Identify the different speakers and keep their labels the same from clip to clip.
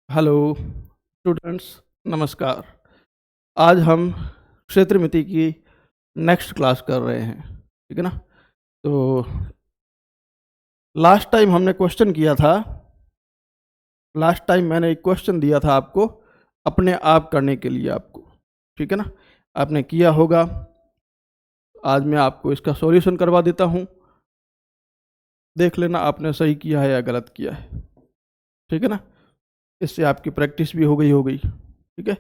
Speaker 1: Hello students, नमस्कार। आज हम क्षेत्रमिति की नेक्स्ट क्लास कर रहे हैं, ठीक है ना। तो लास्ट टाइम हमने क्वेश्चन किया था, लास्ट टाइम मैंने एक क्वेश्चन दिया था आपको अपने आप करने के लिए आपको, ठीक है ना। आपने किया होगा। आज मैं आपको इसका सॉल्यूशन करवा देता हूँ, देख लेना आपने सही किया है या गलत किया है, ठीक है ना। इससे आपकी प्रैक्टिस भी हो गई, ठीक है।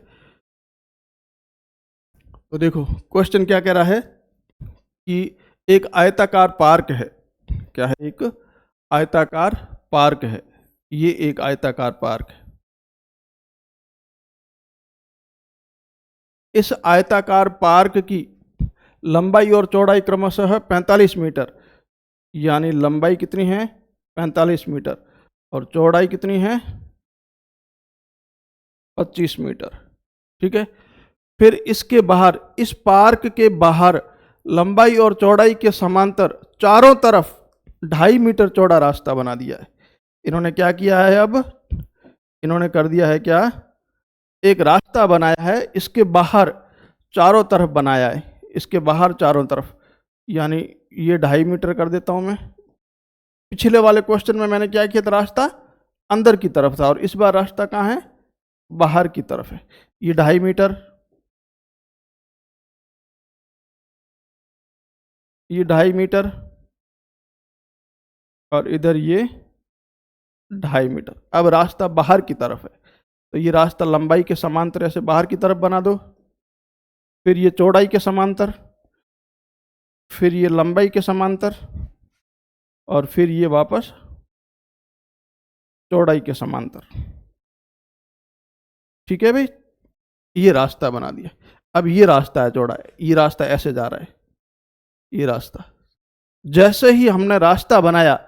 Speaker 1: तो देखो क्वेश्चन क्या कह रहा है कि एक आयताकार पार्क है। क्या है? एक आयताकार पार्क है। ये एक आयताकार पार्क है। इस आयताकार पार्क की लंबाई और चौड़ाई क्रमशः 45 मीटर, यानी लंबाई कितनी है 45 मीटर और चौड़ाई कितनी है 25 मीटर, ठीक है। फिर इसके बाहर, इस पार्क के बाहर लंबाई और चौड़ाई के समांतर चारों तरफ 2.5 मीटर चौड़ा रास्ता बना दिया है। इन्होंने क्या किया है? अब इन्होंने कर दिया है क्या? एक रास्ता बनाया है, इसके बाहर चारों तरफ बनाया है, इसके बाहर चारों तरफ, यानी ये 2.5 मीटर कर देता हूं मैं। पिछले वाले क्वेश्चन में मैंने क्या किया था? रास्ता अंदर की तरफ था और इस बार रास्ता कहाँ है? बाहर की तरफ है। ये 2.5 मीटर, ये 2.5 मीटर और इधर ये 2.5 मीटर। अब रास्ता बाहर की तरफ है, तो ये रास्ता लंबाई के समांतर ऐसे बाहर की तरफ बना दो, फिर ये चौड़ाई के समांतर, फिर ये लंबाई के समांतर और फिर ये वापस चौड़ाई के समांतर, ठीक है भाई। ये रास्ता बना दिया। अब ये रास्ता है चौड़ा है, ये रास्ता ऐसे जा रहा है, ये रास्ता। जैसे ही हमने रास्ता बनाया,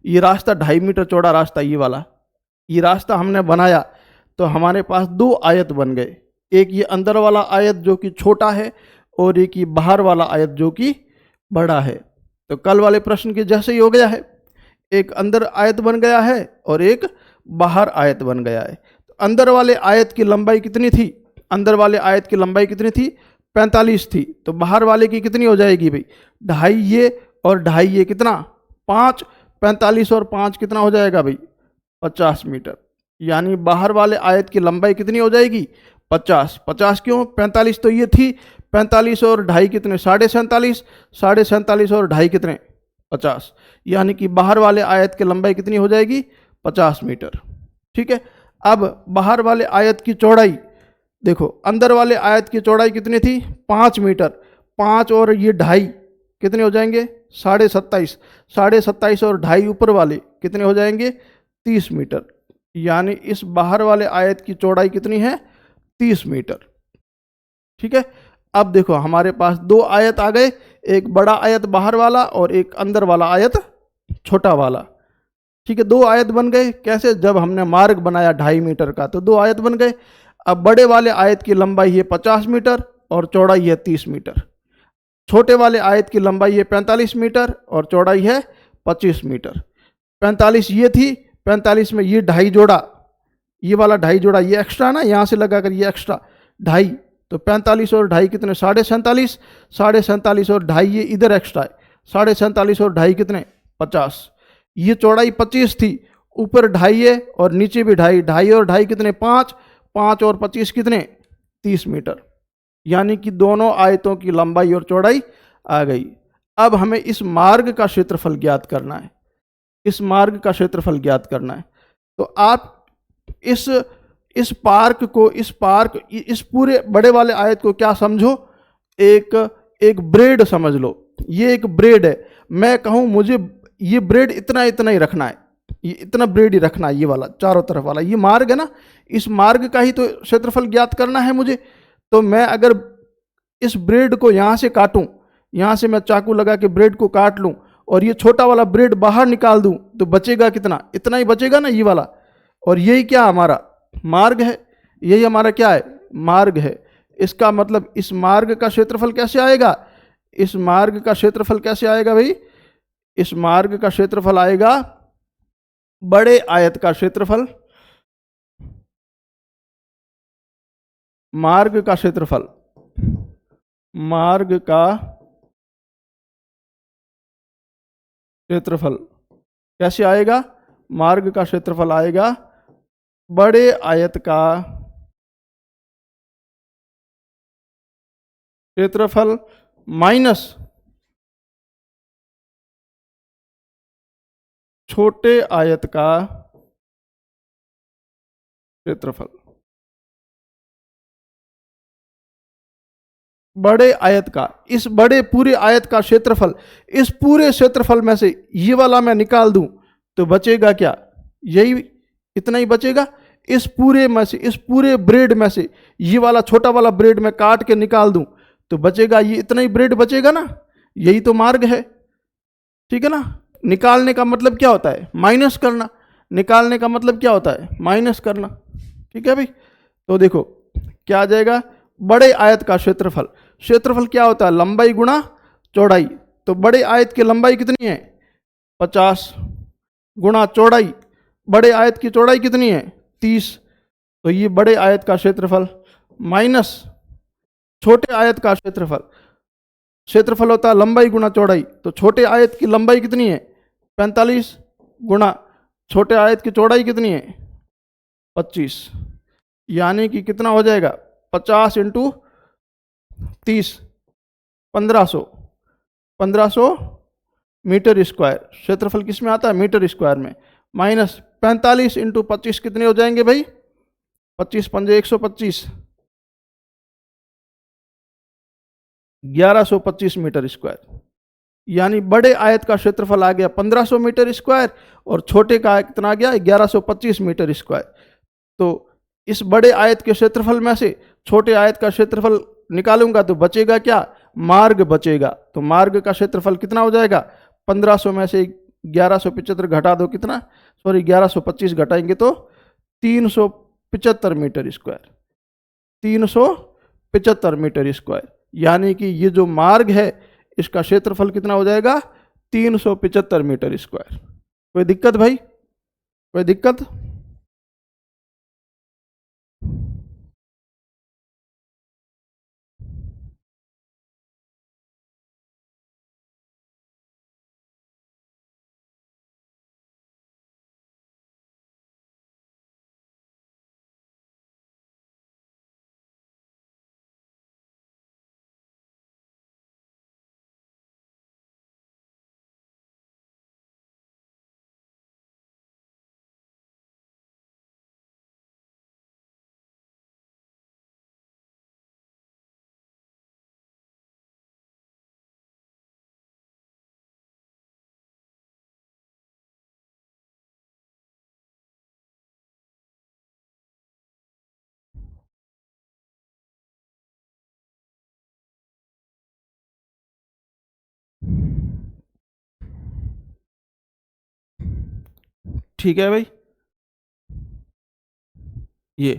Speaker 1: ये रास्ता 2.5 मीटर चौड़ा रास्ता, ये वाला, ये रास्ता हमने बनाया तो हमारे पास दो आयत बन गए। एक ये अंदर वाला आयत जो कि छोटा है और एक ये बाहर वाला आयत जो कि बड़ा है। तो कल वाले प्रश्न के जैसे ही हो गया है, एक अंदर आयत बन गया है और एक बाहर आयत बन गया है। तो अंदर वाले आयत की लंबाई कितनी थी? अंदर वाले आयत की लंबाई कितनी थी? 45 थी। तो बाहर वाले की कितनी हो जाएगी भाई? 2.5 ये और 2.5 ये, कितना? 5। 45 और 5 कितना हो जाएगा भाई? 50 मीटर। यानी बाहर वाले आयत की लंबाई कितनी हो जाएगी? 50। 50 क्यों? 45 तो ये थी, 45 और 2.5 कितने? 47.5। 47.5 और 2.5 कितने? 50। यानी कि बाहर वाले आयत की लंबाई कितनी हो जाएगी? 50 मीटर, ठीक है। अब बाहर वाले आयत की चौड़ाई देखो, अंदर वाले आयत की चौड़ाई कितनी थी? 5 मीटर। 5 और ये 2.5 कितने हो जाएंगे? 27.5। 27.5 और 2.5 ऊपर वाले कितने हो जाएंगे? 30 मीटर। यानी इस बाहर वाले आयत की चौड़ाई कितनी है? 30 मीटर, ठीक है। अब देखो हमारे पास दो आयत आ गए, एक बड़ा आयत बाहर वाला और एक अंदर वाला आयत छोटा वाला, ठीक है। दो आयत बन गए। कैसे? जब हमने मार्ग बनाया 2.5 मीटर का तो दो आयत बन गए। अब बड़े वाले आयत की लंबाई है 50 मीटर और चौड़ाई है 30 मीटर। छोटे वाले आयत की लंबाई है 45 मीटर और चौड़ाई है 25 मीटर। 45 ये थी, 45 में ये 2.5 जोड़ा, ये वाला 2.5 जोड़ा, ये एक्स्ट्रा ना, यहाँ से लगाकर ये एक्स्ट्रा 2.5, तो 45 और 2.5 कितने? 47.5। 47.5 और 2.5 ये इधर एक्स्ट्रा है, 47.5 और 2.5 कितने? 50। ये चौड़ाई 25 थी, ऊपर 2.5 है और नीचे भी 2.5। 2.5 और 2.5 कितने? 5। 5 और 25 कितने? 30 मीटर। यानी कि दोनों आयतों की लंबाई और चौड़ाई आ गई। अब हमें इस मार्ग का क्षेत्रफल ज्ञात करना है, इस मार्ग का क्षेत्रफल ज्ञात करना है। तो आप इस पार्क को, इस पूरे बड़े वाले आयत को क्या समझो? एक ब्रेड समझ लो। ये एक ब्रेड है। मैं कहूं मुझे ये ब्रेड इतना इतना ही रखना है, ये इतना ब्रेड ही रखना है, ये वाला चारों तरफ वाला, ये मार्ग है ना, इस मार्ग का ही तो क्षेत्रफल ज्ञात करना है मुझे। तो मैं अगर इस ब्रेड को यहां से काटूं, यहां से मैं चाकू लगा के ब्रेड को काट लूं और ये छोटा वाला ब्रेड बाहर निकाल दूं, तो बचेगा कितना? इतना ही बचेगा ना, ये वाला। और यही क्या हमारा मार्ग है, यही हमारा क्या है? मार्ग है। इसका मतलब इस मार्ग का क्षेत्रफल कैसे आएगा? इस मार्ग का क्षेत्रफल कैसे आएगा भाई? इस मार्ग का क्षेत्रफल आएगा बड़े आयत का क्षेत्रफल मार्ग का क्षेत्रफल, मार्ग का क्षेत्रफल कैसे आएगा? मार्ग का क्षेत्रफल आएगा बड़े आयत का क्षेत्रफल माइनस छोटे आयत का क्षेत्रफल। बड़े आयत का, इस बड़े पूरे आयत का क्षेत्रफल, इस पूरे क्षेत्रफल में से ये वाला मैं निकाल दूं तो बचेगा क्या? यही, इतना ही बचेगा। इस पूरे में से, इस पूरे ब्रेड में से ये वाला छोटा वाला ब्रेड में काट के निकाल दूं तो बचेगा ये, इतना ही ब्रेड बचेगा ना। यही तो मार्ग है, ठीक है ना। निकालने का मतलब क्या होता है? माइनस करना। निकालने का मतलब क्या होता है? माइनस करना, ठीक है भाई। तो देखो क्या आ जाएगा? बड़े आयत का क्षेत्रफल, क्षेत्रफल क्या होता है? लंबाई गुणा चौड़ाई। तो बड़े आयत की लंबाई कितनी है? 50 गुणा चौड़ाई, बड़े आयत की चौड़ाई कितनी है? 30। तो ये बड़े आयत का क्षेत्रफल माइनस छोटे आयत का क्षेत्रफल। क्षेत्रफल होता है लंबाई गुणा चौड़ाई, तो छोटे आयत की लंबाई कितनी है? 45 गुणा छोटे आयत की चौड़ाई कितनी है? 25। यानी कि कितना हो जाएगा? 50 इंटू 30, 1500 मीटर स्क्वायर। क्षेत्रफल किस में आता है? मीटर स्क्वायर में। माइनस 45 इंटू 25 कितने हो जाएंगे भाई? 25 पंजे 125, 1125 मीटर स्क्वायर। यानी बड़े आयत का क्षेत्रफल आ गया 1500 मीटर स्क्वायर और छोटे का कितना आ गया? 1125 मीटर स्क्वायर। तो इस बड़े आयत के क्षेत्रफल में से छोटे आयत का क्षेत्रफल निकालूंगा तो बचेगा क्या? मार्ग बचेगा। तो मार्ग का क्षेत्रफल कितना हो जाएगा? 1500 में से 1175 घटा दो, कितना, सॉरी 1125 घटाएंगे तो 375 मीटर स्क्वायर, 375 मीटर स्क्वायर। यानी कि ये जो मार्ग है इसका क्षेत्रफल कितना हो जाएगा? 375 मीटर स्क्वायर। कोई दिक्कत भाई? कोई दिक्कत? ठीक है भाई। ये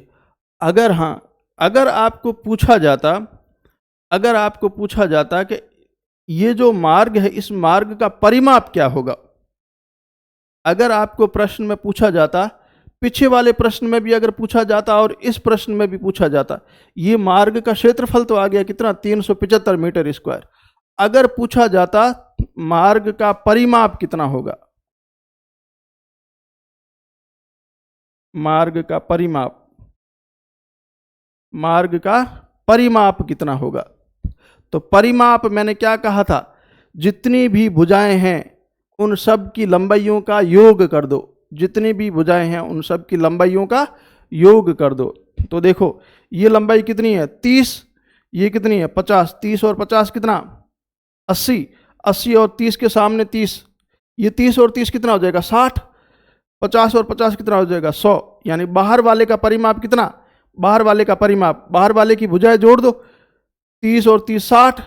Speaker 1: अगर, हाँ, अगर आपको पूछा जाता, अगर आपको पूछा जाता कि ये जो मार्ग है इस मार्ग का परिमाप क्या होगा, अगर आपको प्रश्न में पूछा जाता, पीछे वाले प्रश्न में भी अगर पूछा जाता और इस प्रश्न में भी पूछा जाता, ये मार्ग का क्षेत्रफल तो आ गया कितना? 375 मीटर स्क्वायर। अगर पूछा जाता मार्ग का परिमाप कितना होगा, मार्ग का परिमाप, मार्ग का परिमाप कितना होगा? तो परिमाप मैंने क्या कहा था? जितनी भी भुजाएं हैं उन सब की लंबाइयों का योग कर दो, जितनी भी भुजाएं हैं उन सब की लंबाइयों का योग कर दो। तो देखो ये लंबाई कितनी है? 30, ये कितनी है? 50, 30 और 50 कितना? 80, 80 और 30 के सामने 30, ये 30 और 30 कितना हो जाएगा? 60, 50 और 50 कितना हो जाएगा? 100। यानी बाहर वाले का परिमाप कितना? बाहर वाले का परिमाप, बाहर वाले की भुजाएं जोड़ दो, 30 और 30 60,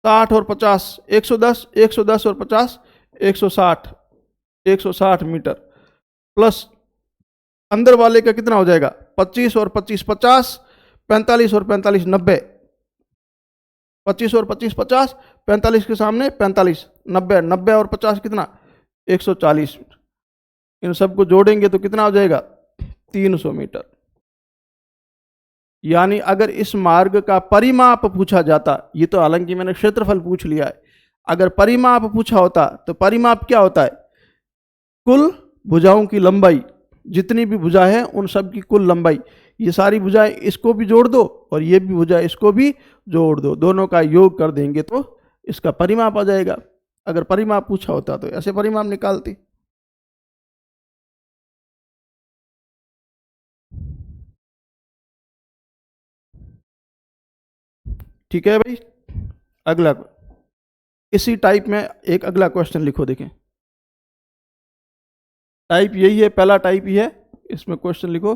Speaker 1: 60 और 50 110, 110 और 50 160, 160 मीटर। प्लस अंदर वाले का कितना हो जाएगा? 25 और 25 50, 45 और 45 90, 25 और 25 50, 45 के सामने 45, 90, 90 और 50 कितना? 140। इन सबको जोड़ेंगे तो कितना हो जाएगा? 300 मीटर। यानी अगर इस मार्ग का परिमाप पूछा जाता, ये तो हालांकि मैंने क्षेत्रफल पूछ लिया है, अगर परिमाप पूछा होता तो परिमाप क्या होता है? कुल भुजाओं की लंबाई, जितनी भी भुजा है उन सब की कुल लंबाई, ये सारी भुजाएं इसको भी जोड़ दो और ये भी भुजा इसको भी जोड़ दो, दोनों का योग कर देंगे तो इसका परिमाप आ जाएगा। अगर परिमाप पूछा होता तो ऐसे परिमाप निकालती। ठीक है भाई। अगला, इसी टाइप में एक अगला क्वेश्चन लिखो, देखें। टाइप यही है, पहला टाइप ही है, इसमें क्वेश्चन लिखो।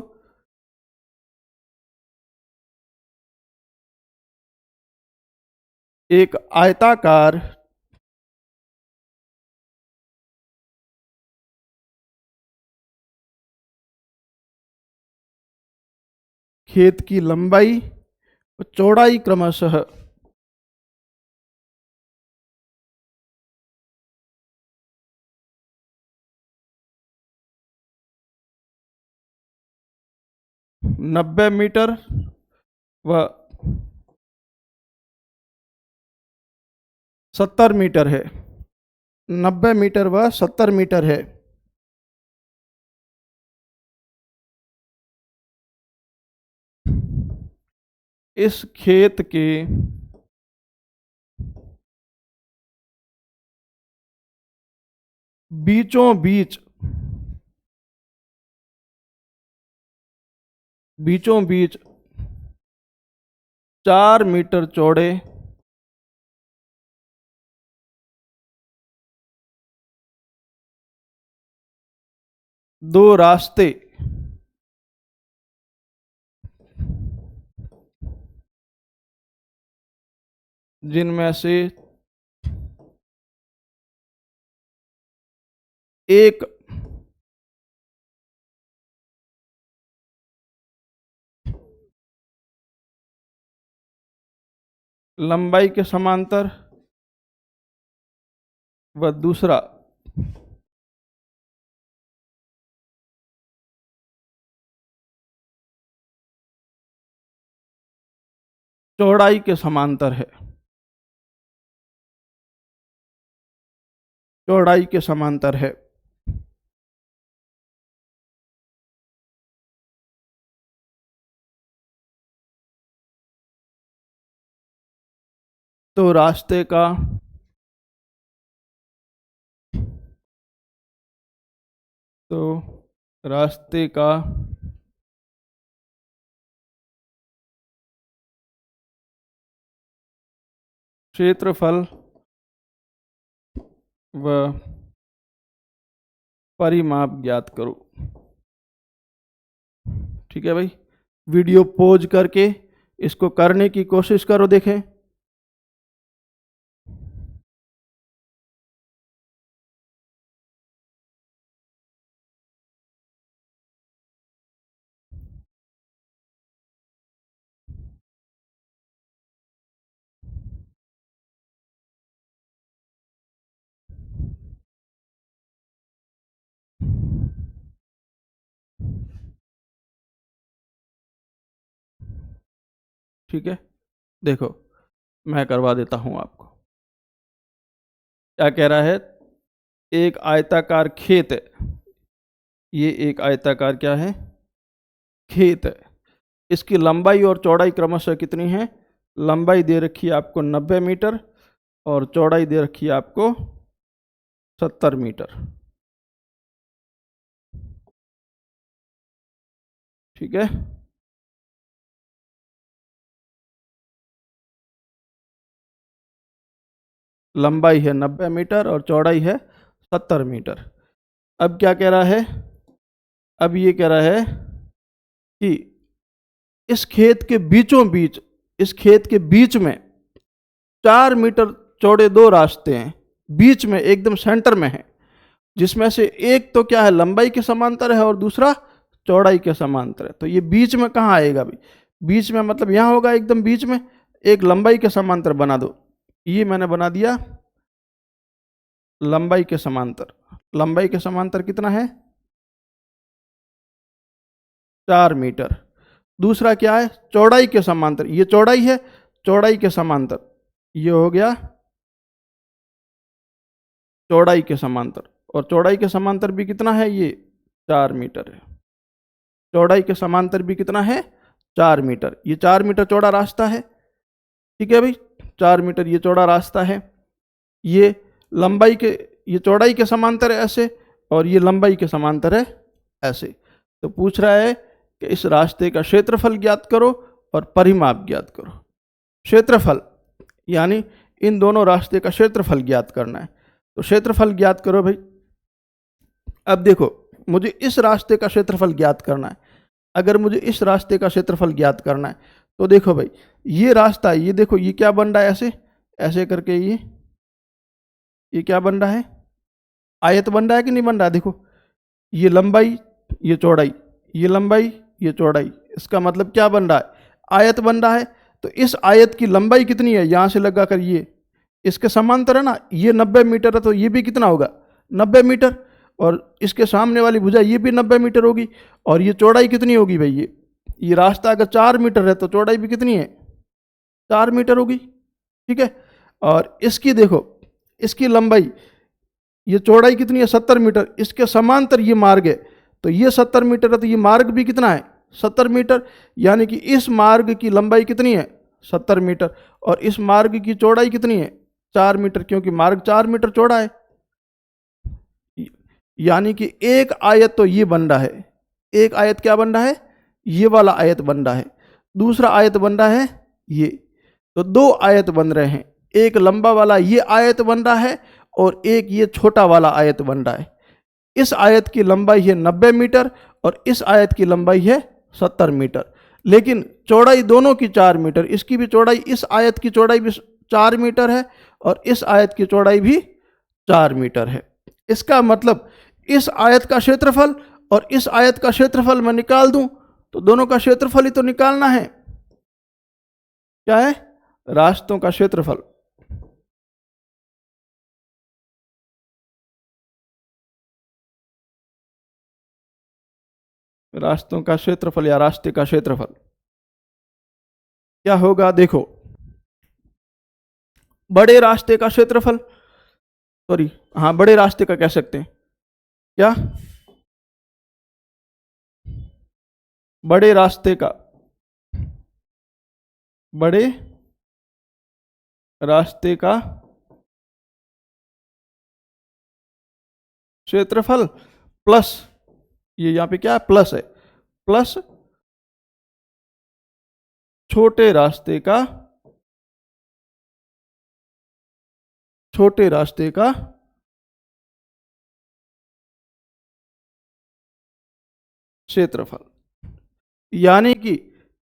Speaker 1: एक आयताकार खेत की लंबाई और चौड़ाई क्रमशः 90 मीटर व 70 मीटर है। 90 मीटर व 70 मीटर है। इस खेत के बीचों बीच, बीचों बीच 4 मीटर चौड़े दो रास्ते, जिनमें से एक लंबाई के समांतर व दूसरा चौड़ाई के समांतर है। चौड़ाई के समांतर है। तो रास्ते का तो रास्ते का क्षेत्रफल व परिमाप ज्ञात करो। ठीक है भाई, वीडियो पॉज करके इसको करने की कोशिश करो, देखें। ठीक है, देखो मैं करवा देता हूं आपको। क्या कह रहा है? एक आयताकार खेत है, ये एक आयताकार क्या है? खेत है। इसकी लंबाई और चौड़ाई क्रमशः कितनी है? लंबाई दे रखी है आपको 90 मीटर और चौड़ाई दे रखी है आपको 70 मीटर। ठीक है, लंबाई है 90 मीटर और चौड़ाई है 70 मीटर। अब क्या कह रहा है? अब ये कह रहा है कि इस खेत के बीचों बीच, इस खेत के बीच में 4 मीटर चौड़े दो रास्ते हैं, बीच में एकदम सेंटर में है, जिसमें से एक तो क्या है? लंबाई के समांतर है और दूसरा चौड़ाई के समांतर है। तो ये बीच में कहाँ आएगा भाई? बीच में मतलब यहाँ होगा, एकदम बीच में। एक लंबाई के समांतर बना दो, ये मैंने बना दिया लंबाई के समांतर। लंबाई के समांतर कितना है? 4 मीटर। दूसरा क्या है, चौड़ाई के समांतर, ये चौड़ाई है, चौड़ाई के समांतर, ये हो गया चौड़ाई के समांतर, और चौड़ाई के समांतर भी कितना है, ये 4 मीटर है। चौड़ाई के समांतर भी कितना है, 4 मीटर। ये 4 मीटर चौड़ा रास्ता है, ठीक है भाई, 4 मीटर ये चौड़ा रास्ता है। ये लंबाई के, ये चौड़ाई के समांतर है ऐसे, और ये लंबाई के समांतर है ऐसे। तो पूछ रहा है कि इस रास्ते का क्षेत्रफल ज्ञात करो और परिमाप ज्ञात करो। क्षेत्रफल यानी इन दोनों रास्ते का क्षेत्रफल ज्ञात करना है। तो क्षेत्रफल ज्ञात करो भाई। अब देखो, मुझे इस रास्ते का क्षेत्रफल ज्ञात करना है। अगर मुझे इस रास्ते का क्षेत्रफल ज्ञात करना है तो देखो भाई, ये रास्ता, ये देखो ये क्या बन रहा है, ऐसे ऐसे करके ये क्या बन रहा है, आयत बन रहा है कि नहीं बन रहा है। देखो ये लंबाई, ये चौड़ाई, ये लंबाई, ये चौड़ाई, इसका मतलब क्या बन रहा है, आयत बन रहा है। तो इस आयत की लंबाई कितनी है, यहां से लगा कर ये इसके समांतर है ना, ये 90 मीटर है, तो ये भी कितना होगा, 90 मीटर। और इसके सामने वाली भुजा ये भी 90 मीटर होगी। और ये चौड़ाई कितनी होगी भाई, ये रास्ता अगर 4 मीटर है तो चौड़ाई भी कितनी है, 4 मीटर होगी, ठीक है। और इसकी देखो, इसकी लंबाई, ये चौड़ाई कितनी है, 70 मीटर। इसके समांतर ये मार्ग है, तो ये 70 मीटर है, तो ये मार्ग भी कितना है, 70 मीटर। यानी कि इस मार्ग की लंबाई कितनी है, 70 मीटर, और इस मार्ग की चौड़ाई कितनी है, 4 मीटर, क्योंकि मार्ग 4 मीटर चौड़ा है। यानी कि एक आयत तो ये बन रहा है, एक आयत क्या बन रहा है, ये वाला आयत बन रहा है। दूसरा आयत बन रहा है ये, तो 2 आयत बन रहे हैं। एक लंबा वाला ये आयत बन रहा है, और एक ये छोटा वाला आयत बन रहा है। इस आयत की लंबाई है 90 मीटर, और इस आयत की लंबाई है 70 मीटर। लेकिन चौड़ाई दोनों की 4 मीटर, इसकी भी चौड़ाई, इस आयत की चौड़ाई भी 4 मीटर है, और इस आयत की चौड़ाई भी 4 मीटर है। इसका मतलब इस आयत का क्षेत्रफल और इस आयत का क्षेत्रफल मैं निकाल दूं, तो दोनों का क्षेत्रफल ही तो निकालना है। क्या है, रास्तों का क्षेत्रफल। रास्तों का क्षेत्रफल या रास्ते का क्षेत्रफल क्या होगा, देखो, बड़े रास्ते का क्षेत्रफल, सॉरी हाँ, बड़े रास्ते का कह सकते हैं, क्या, बड़े रास्ते का, बड़े रास्ते का क्षेत्रफल प्लस, ये यहां पे क्या है, प्लस है, प्लस छोटे रास्ते का, छोटे रास्ते का क्षेत्रफल। यानी कि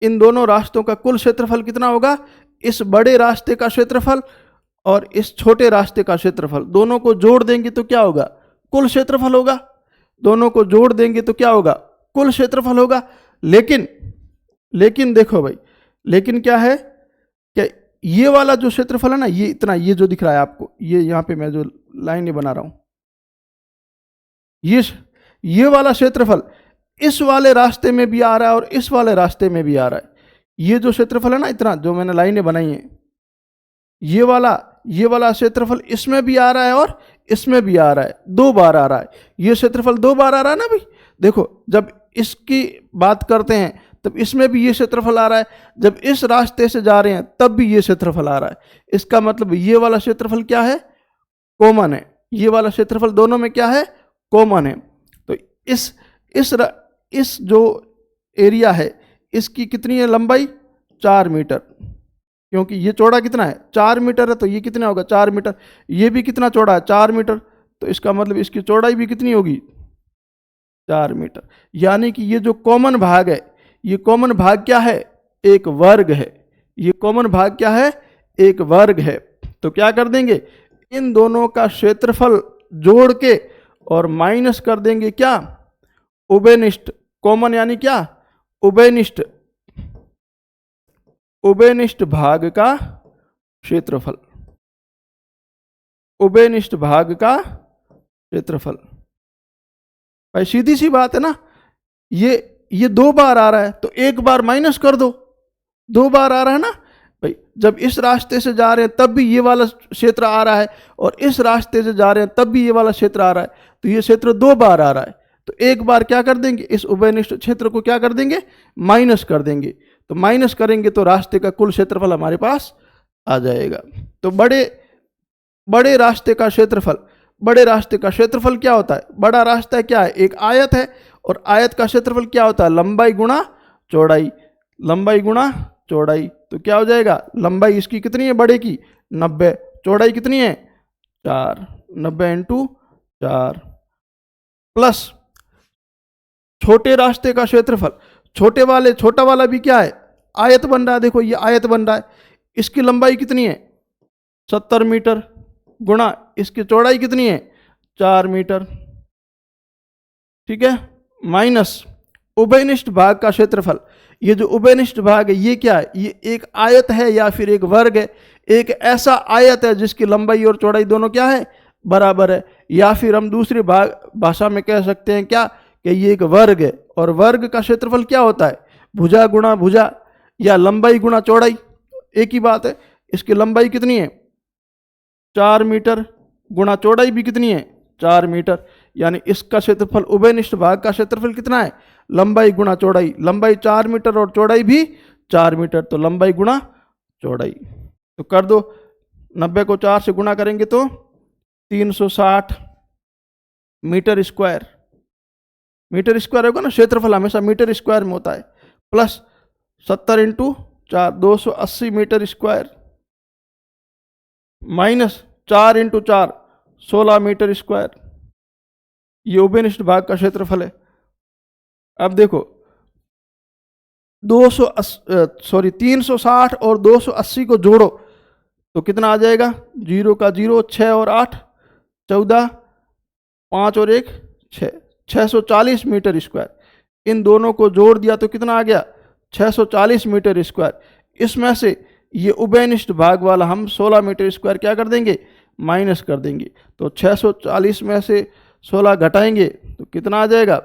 Speaker 1: इन दोनों रास्तों का कुल क्षेत्रफल कितना होगा, इस बड़े रास्ते का क्षेत्रफल और इस छोटे रास्ते का क्षेत्रफल, दोनों को जोड़ देंगे तो क्या होगा, कुल क्षेत्रफल होगा। दोनों को जोड़ देंगे तो क्या होगा, कुल क्षेत्रफल होगा। लेकिन लेकिन देखो भाई, लेकिन क्या है कि ये वाला जो क्षेत्रफल है ना, ये इतना, ये जो दिख रहा है आपको, ये यहां पे मैं जो लाइनें बना रहा हूं, ये वाला क्षेत्रफल इस वाले रास्ते में भी आ रहा है और इस वाले रास्ते में भी आ रहा है। ये जो क्षेत्रफल है ना, इतना जो मैंने लाइनें बनाई हैं, ये वाला क्षेत्रफल इसमें भी आ रहा है और इसमें भी आ रहा है, 2 बार आ रहा है। ये क्षेत्रफल 2 बार आ रहा है ना भाई। देखो, जब इसकी बात करते हैं तब इसमें भी ये क्षेत्रफल आ रहा है, जब इस रास्ते से जा रहे हैं तब भी ये क्षेत्रफल आ रहा है। इसका मतलब ये वाला क्षेत्रफल क्या है, कॉमन है। ये वाला क्षेत्रफल दोनों में क्या है, कॉमन है। तो इस जो एरिया है, इसकी कितनी है लंबाई, 4 मीटर, क्योंकि ये चौड़ा कितना है, 4 मीटर है, तो ये कितना होगा, 4 मीटर। ये भी कितना चौड़ा है, 4 मीटर, तो इसका मतलब इसकी चौड़ाई भी कितनी होगी, 4 मीटर। यानी कि ये जो कॉमन भाग है, ये कॉमन भाग क्या है, एक वर्ग है। ये कॉमन भाग क्या है, एक वर्ग है। तो क्या कर देंगे, इन दोनों का क्षेत्रफल जोड़ के और माइनस कर देंगे क्या, उभयनिष्ठ। कॉमन यानी क्या, उभयनिष्ठ, उभयनिष्ठ भाग का क्षेत्रफल, उभयनिष्ठ भाग का क्षेत्रफल। भाई सीधी सी बात है ना, ये ये 2 बार आ रहा है तो एक बार माइनस कर दो, 2 बार आ रहा है ना भाई। जब इस रास्ते से जा रहे हैं तब भी ये वाला क्षेत्र आ रहा है और इस रास्ते से जा रहे हैं तब भी ये वाला क्षेत्र आ रहा है, तो ये क्षेत्र 2 बार आ रहा है, तो एक बार क्या कर देंगे, इस उभयनिष्ठ क्षेत्र को क्या कर देंगे, माइनस कर देंगे। तो माइनस करेंगे तो रास्ते का कुल क्षेत्रफल हमारे पास आ जाएगा। तो बड़े रास्ते का क्षेत्रफल, बड़े रास्ते का क्षेत्रफल क्या होता है, बड़ा रास्ता क्या है, एक आयत है, और आयत का क्षेत्रफल क्या होता है, लंबाई गुणा चौड़ाई, लंबाई गुणा चौड़ाई। तो क्या हो जाएगा, लंबाई इसकी कितनी है बड़े की 90, चौड़ाई कितनी है 4, 90 इंटू 4, प्लस छोटे रास्ते का क्षेत्रफल, छोटा वाला भी क्या है, आयत बन रहा है, देखो ये आयत बन रहा है, इसकी लंबाई कितनी है 70 मीटर, गुणा इसकी चौड़ाई कितनी है 4 मीटर, ठीक है, माइनस उभयनिष्ठ भाग का क्षेत्रफल। ये जो उभयनिष्ठ भाग है ये क्या है, ये एक आयत है या फिर एक वर्ग है, एक ऐसा आयत है जिसकी लंबाई और चौड़ाई दोनों क्या है, बराबर है, या फिर हम दूसरी भाषा में कह सकते हैं क्या कि ये एक वर्ग है, और वर्ग का क्षेत्रफल क्या होता है, भुजा गुणा भुजा या लंबाई गुणा चौड़ाई, एक ही बात है। इसकी लंबाई कितनी है 4 मीटर, गुणा चौड़ाई भी कितनी है 4 मीटर, यानी इसका क्षेत्रफल उभयनिष्ठ भाग का क्षेत्रफल कितना है, लंबाई गुणा चौड़ाई, लंबाई 4 मीटर और चौड़ाई भी 4 मीटर, तो लंबाई गुणा चौड़ाई। तो कर दो, 90 को 4 से गुणा करेंगे तो 360 मीटर स्क्वायर, मीटर स्क्वायर होगा ना, क्षेत्रफल हमेशा मीटर स्क्वायर में होता है, plus 70 into 4 280 meter square, minus 4 into 4 16 meter square, ये उभयनिष्ठ भाग का क्षेत्रफल है। अब देखो 360 और 280 को जोड़ो तो कितना आ जाएगा, 0 का 0, 6 और 8 14, 5 और 1 6, 640 मीटर स्क्वायर, इन दोनों को जोड़ दिया तो कितना आ गया 640 मीटर स्क्वायर। इसमें से ये उभयनिष्ठ भाग वाला हम 16 मीटर स्क्वायर क्या कर देंगे, माइनस कर देंगे, तो 640 में से 16 घटाएंगे तो कितना आ जाएगा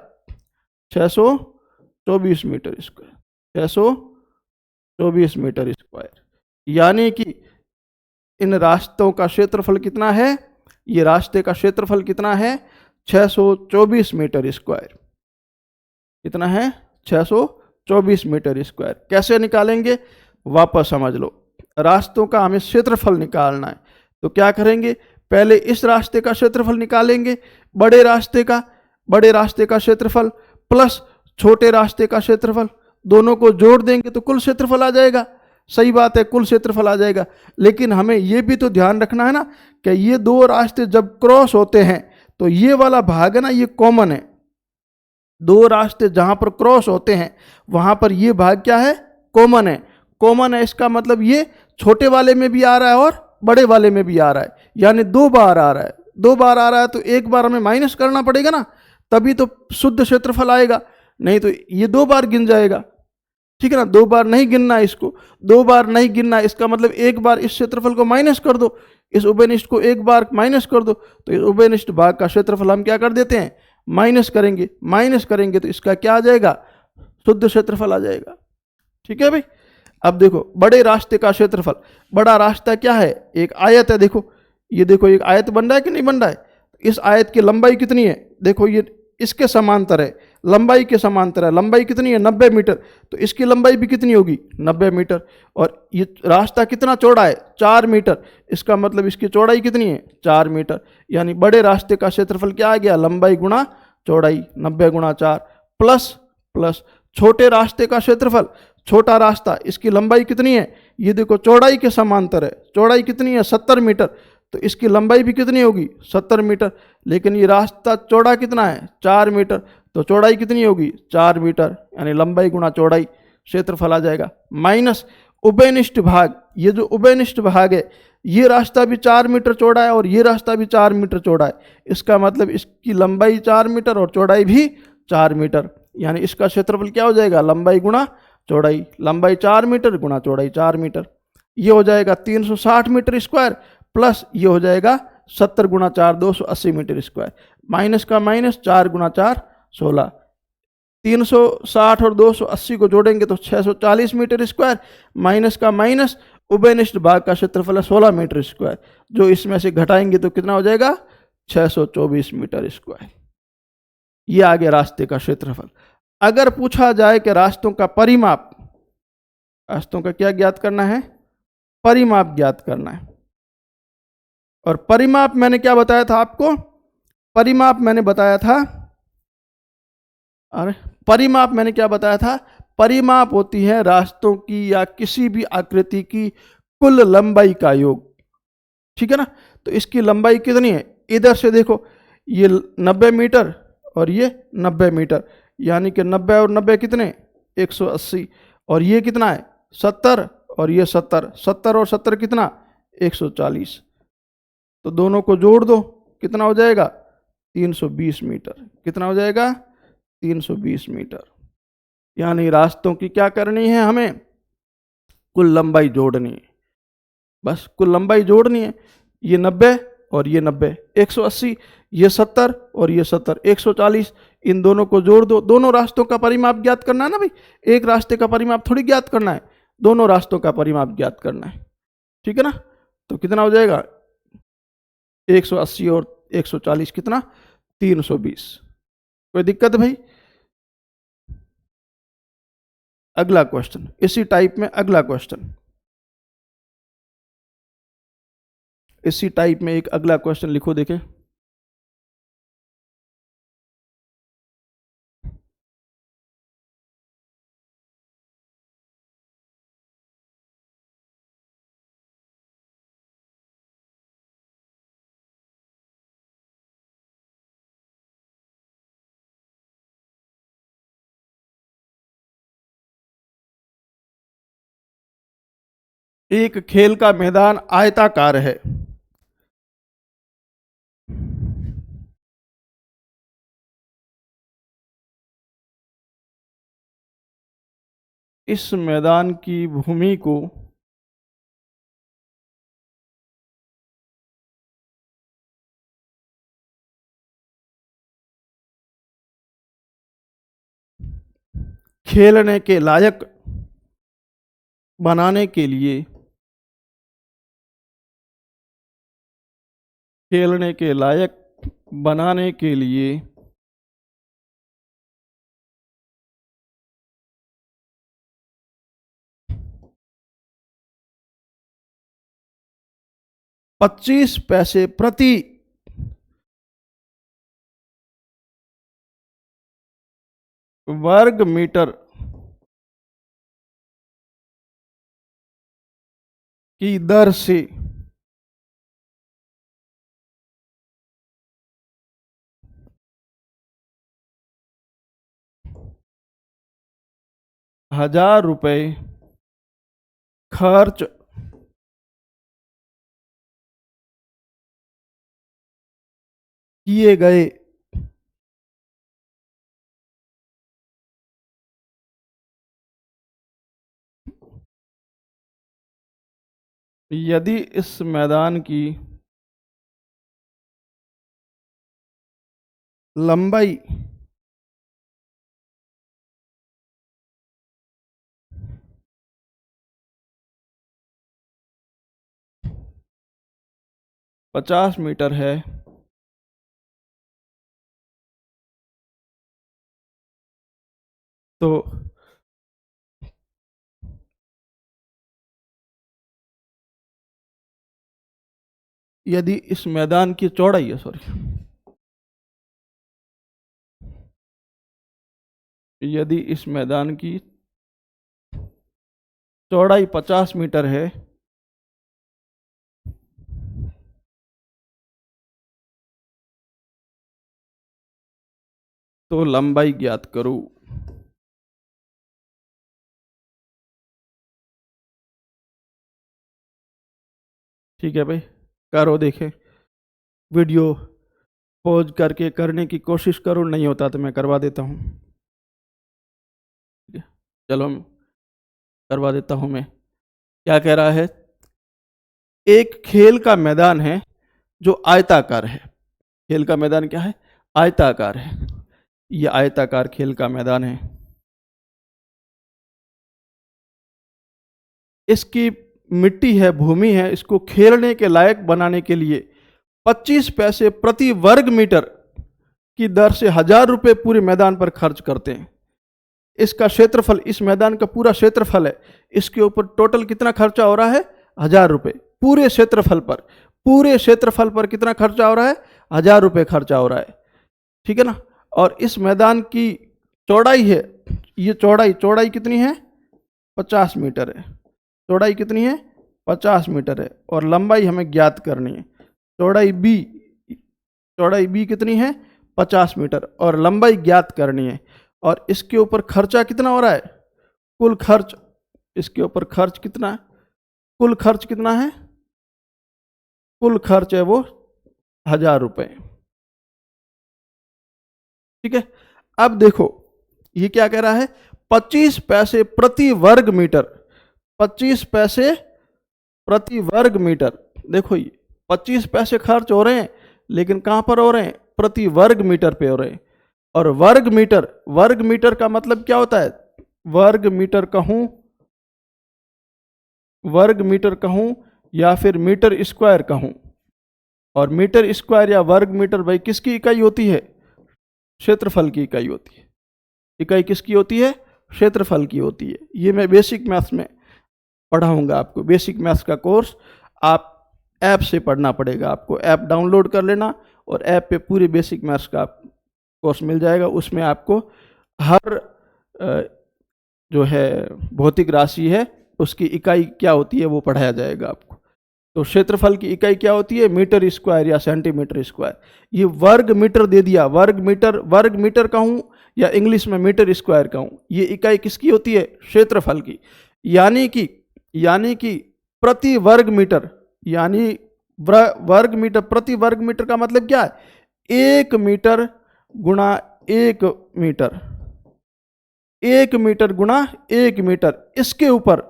Speaker 1: 624 मीटर स्क्वायर, 624 मीटर स्क्वायर, यानी कि इन रास्तों का क्षेत्रफल कितना है, ये रास्ते का क्षेत्रफल कितना है 624 मीटर स्क्वायर, कितना है 624 मीटर स्क्वायर। कैसे निकालेंगे, वापस समझ लो, रास्तों का हमें क्षेत्रफल निकालना है, तो क्या करेंगे, पहले इस रास्ते का क्षेत्रफल निकालेंगे, बड़े रास्ते का क्षेत्रफल प्लस छोटे रास्ते का क्षेत्रफल, दोनों को जोड़ देंगे तो कुल क्षेत्रफल आ जाएगा। सही बात है, कुल क्षेत्रफल आ जाएगा, लेकिन हमें यह भी तो ध्यान रखना है ना कि ये दो रास्ते जब क्रॉस होते हैं तो ये वाला भाग है ना, ये कॉमन है, दो रास्ते जहां पर क्रॉस होते हैं वहां पर ये भाग क्या है, कॉमन है, कॉमन है, इसका मतलब ये छोटे वाले में भी आ रहा है और बड़े वाले में भी आ रहा है, यानी 2 बार आ रहा है, 2 बार आ रहा है, तो एक बार हमें माइनस करना पड़ेगा ना, तभी तो शुद्ध क्षेत्रफल आएगा, नहीं तो ये 2 बार गिन जाएगा, ठीक है ना, 2 बार नहीं गिनना है इसको, 2 बार नहीं गिनना, इसका मतलब एक बार इस क्षेत्रफल को माइनस कर दो, इस उभयनिष्ठ को एक बार माइनस कर दो, तो इस उभयनिष्ठ भाग का क्षेत्रफल हम क्या कर देते हैं, माइनस करेंगे तो इसका क्या आ जाएगा, शुद्ध क्षेत्रफल आ जाएगा। ठीक है भाई। अब देखो बड़े रास्ते का क्षेत्रफल, बड़ा रास्ता क्या है, एक आयत है, देखो ये देखो एक आयत बन रहा है कि नहीं बन रहा है, इस आयत की लंबाई कितनी है, देखो ये इसके समांतर है, लंबाई के समांतर है, लंबाई कितनी है 90 मीटर, तो इसकी लंबाई भी कितनी होगी 90 मीटर, और ये रास्ता कितना चौड़ा है 4 मीटर, इसका मतलब इसकी चौड़ाई कितनी है 4 मीटर, यानी बड़े रास्ते का क्षेत्रफल क्या आ गया, लंबाई गुणा चौड़ाई, 90 गुणा 4 प्लस छोटे रास्ते का क्षेत्रफल, छोटा रास्ता इसकी लंबाई कितनी है, ये देखो चौड़ाई के समांतर है, चौड़ाई कितनी है 70 मीटर, तो इसकी लंबाई भी कितनी होगी 70 मीटर, लेकिन ये रास्ता चौड़ा कितना है 4 मीटर, तो चौड़ाई कितनी होगी 4 मीटर, यानी लंबाई गुणा चौड़ाई, क्षेत्रफल आ जाएगा। माइनस उभयनिष्ठ भाग, ये जो उभयनिष्ठ भाग है ये रास्ता भी 4 मीटर चौड़ा है और ये रास्ता भी 4 मीटर चौड़ा है, इसका मतलब इसकी लंबाई 4 मीटर और चौड़ाई भी 4 मीटर, यानी इसका क्षेत्रफल क्या हो जाएगा, लंबाई गुणा चौड़ाई, लंबाई 4 मीटर गुणा चौड़ाई 4 मीटर, ये हो जाएगा 360 मीटर स्क्वायर, प्लस ये हो जाएगा 70 गुणा 4 280 मीटर स्क्वायर, माइनस का माइनस 4 गुणा 4 16, 360 और 280 को जोड़ेंगे तो 640 मीटर स्क्वायर, माइनस का माइनस, उभयनिष्ठ भाग का क्षेत्रफल है 16 मीटर स्क्वायर, जो इसमें से घटाएंगे तो कितना हो जाएगा 624 मीटर स्क्वायर। ये आ गया रास्ते का क्षेत्रफल। अगर पूछा जाए कि रास्तों का परिमाप, रास्तों का क्या ज्ञात करना है, परिमाप ज्ञात करना है। और परिमाप मैंने क्या बताया था आपको, परिमाप मैंने बताया था, अरे परिमाप मैंने क्या बताया था, परिमाप होती है रास्तों की या किसी भी आकृति की कुल लंबाई का योग। ठीक है ना। तो इसकी लंबाई कितनी है, इधर से देखो ये 90 मीटर और ये 90 मीटर, यानी कि 90 और 90 कितने 180, और ये कितना है 70 और ये 70, 70 और 70 कितना 140। तो दोनों को जोड़ दो कितना हो जाएगा 320 मीटर। कितना हो जाएगा 320 मीटर। यानी रास्तों की क्या करनी है, हमें कुल लंबाई जोड़नी है, बस कुल लंबाई जोड़नी है। ये 90 और ये 90 180, ये 70 और ये 70 140, इन दोनों को जोड़ दो। दोनों रास्तों का परिमाप ज्ञात करना है ना भाई, एक रास्ते का परिमाप थोड़ी ज्ञात करना है, दोनों रास्तों का परिमाप ज्ञात करना है। ठीक है ना। तो कितना हो जाएगा 180 और 140 कितना 320। कोई दिक्कत भाई। अगला क्वेश्चन इसी टाइप में, अगला क्वेश्चन इसी टाइप में एक अगला क्वेश्चन लिखो देखें। एक खेल का मैदान आयताकार है, इस मैदान की भूमि को खेलने के लायक बनाने के लिए, खेलने के लायक बनाने के लिए 25 पैसे प्रति वर्ग मीटर की दर से ₹1000 खर्च किए गए। यदि इस मैदान की लंबाई 50 मीटर है तो यदि इस मैदान की चौड़ाई है, यदि इस मैदान की चौड़ाई 50 मीटर है तो लंबाई ज्ञात करो। ठीक है भाई, करो, देखे वीडियो पॉज करके करने की कोशिश करो, नहीं होता तो मैं करवा देता हूँ। चलो करवा देता हूँ मैं। क्या कह रहा है, एक खेल का मैदान है जो आयताकार है, खेल का मैदान क्या है आयताकार है, ये आयताकार खेल का मैदान है। इसकी मिट्टी है, भूमि है, इसको खेलने के लायक बनाने के लिए 25 पैसे प्रति वर्ग मीटर की दर से 1000 रुपये पूरे मैदान पर खर्च करते हैं। इसका क्षेत्रफल, इस मैदान का पूरा क्षेत्रफल है, इसके ऊपर टोटल कितना खर्चा हो रहा है? 1000 रुपये पूरे क्षेत्रफल पर। पूरे क्षेत्रफल पर कितना खर्चा हो रहा है? 1000 रुपये खर्चा हो रहा है। ठीक है ना। और इस मैदान की चौड़ाई है, ये चौड़ाई कितनी है? 50 मीटर है। चौड़ाई कितनी है? 50 मीटर है। और लंबाई हमें ज्ञात करनी है। चौड़ाई बी कितनी है? 50 मीटर। और लंबाई ज्ञात करनी है। और इसके ऊपर खर्चा कितना हो रहा है? कुल खर्च, इसके ऊपर खर्च कितना है? कुल खर्च कितना है? कुल खर्च है वो 1000 रुपये। ठीक है। अब देखो ये क्या कह रहा है? 25 पैसे प्रति वर्ग मीटर। 25 पैसे प्रति वर्ग मीटर। देखो ये 25 पैसे खर्च हो रहे हैं, लेकिन कहां पर हो रहे हैं? प्रति वर्ग मीटर पे हो रहे हैं। और वर्ग मीटर का मतलब क्या होता है? वर्ग मीटर कहूं या फिर मीटर स्क्वायर कहूं। और मीटर स्क्वायर या वर्ग मीटर भाई किसकी इकाई होती है? क्षेत्रफल की इकाई होती है। इकाई किसकी होती है? क्षेत्रफल की होती है। ये मैं बेसिक मैथ्स में पढ़ाऊंगा आपको। बेसिक मैथ्स का कोर्स आप ऐप से पढ़ना पड़ेगा। आपको ऐप डाउनलोड कर लेना और ऐप पे पूरे बेसिक मैथ्स का कोर्स मिल जाएगा। उसमें आपको हर जो है भौतिक राशि है उसकी इकाई क्या होती है वो पढ़ाया जाएगा आपको। तो क्षेत्रफल की इकाई क्या होती है? मीटर स्क्वायर या सेंटीमीटर स्क्वायर। ये वर्ग मीटर दे दिया। वर्ग मीटर कहूँ या इंग्लिश में मीटर स्क्वायर कहूँ, ये इकाई किसकी होती है? क्षेत्रफल की। यानी कि प्रति वर्ग मीटर, यानी वर्ग मीटर प्रति वर्ग मीटर का मतलब क्या है? 1 मीटर गुणा 1 मीटर, 1 मीटर गुणा 1 मीटर। इसके ऊपर